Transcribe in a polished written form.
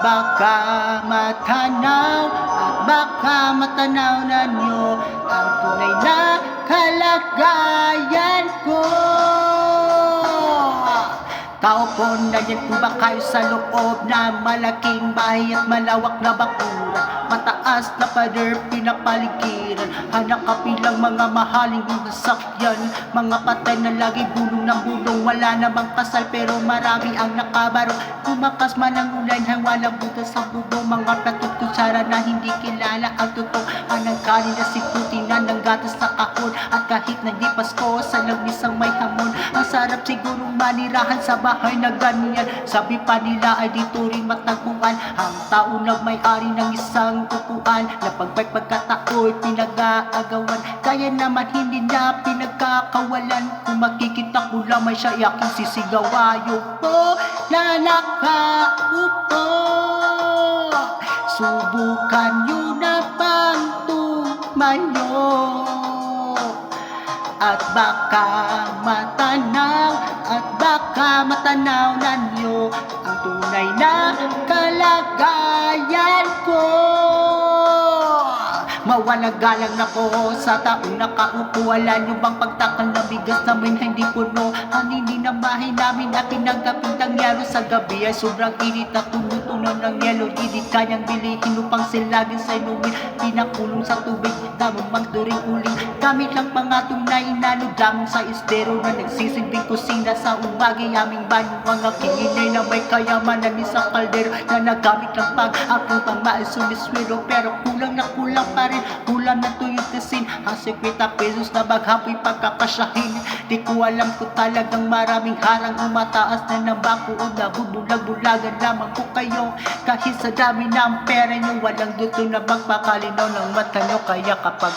baka matanaw, at baka matanaw na nyo ang tunay na kalagayan ko. Tao po, nandiyan po ba kayo sa loob na malaking bahay at malawak na bakuran? Mataas na pader, pinapaligiran, hanap kapilang mga mahaling sasakyan. Mga patay na lagi bulong ng bulong, wala namang kasal pero marami ang nakabaro. Kumakas man ang ulan, ay walang butas sa bubong. Mga platot kutsara na hindi kilala ang totoo. Anang kanin na sikutin na ng gatas sa kahon. At kahit na di Pasko, sa lamisang may hamon. Ang sarap sigurong manirahan sa bahay na ganyan. Sabi pa nila ay dito rin matagpuan ang tao na may-ari ng isang upuan, na pagkatao'y pinag-aagawan. Kaya naman hindi na pinagkakawalan. Kung makikita ko lamang siya, aking sisigawayo po na nakaupo. Subukan nyo na bang tumayo, at baka matanaw, at baka matanaw na nyo ang tunay na kalagayan ko. Mawalang galang na po sa taong nakaupo. Wala nyo bang pagtakal na bigas namin hindi puno? Haninin ang bahay namin at pinagkapit ang yelo. Sa gabi ay sobrang init at tumutunan ng yelo. Di kanyang bilihin upang silagin sa inumin. Pinakulong sa tubig, damang mang turing uling. Gamit lang pangatong na inalog lamang sa estero na nagsisilbing kusina sa umagi. Aming banyo ang aking inay na may kayamanan sa kaldero, na nagamit lang pag aking pangmaisuniswero. Pero kulang na kulang pa rin, kulang na tuyong tisin. Ang 50 pesos na baghapoy pagkakasyahin. Di ko alam ko talagang maraming harang umataas na ng bakuod. Nabubulag-bulagan lamang ko kayo. Kahit sa dami ng pera nyo, walang duto na magpakalinaw ng mata nyo. Kaya kapag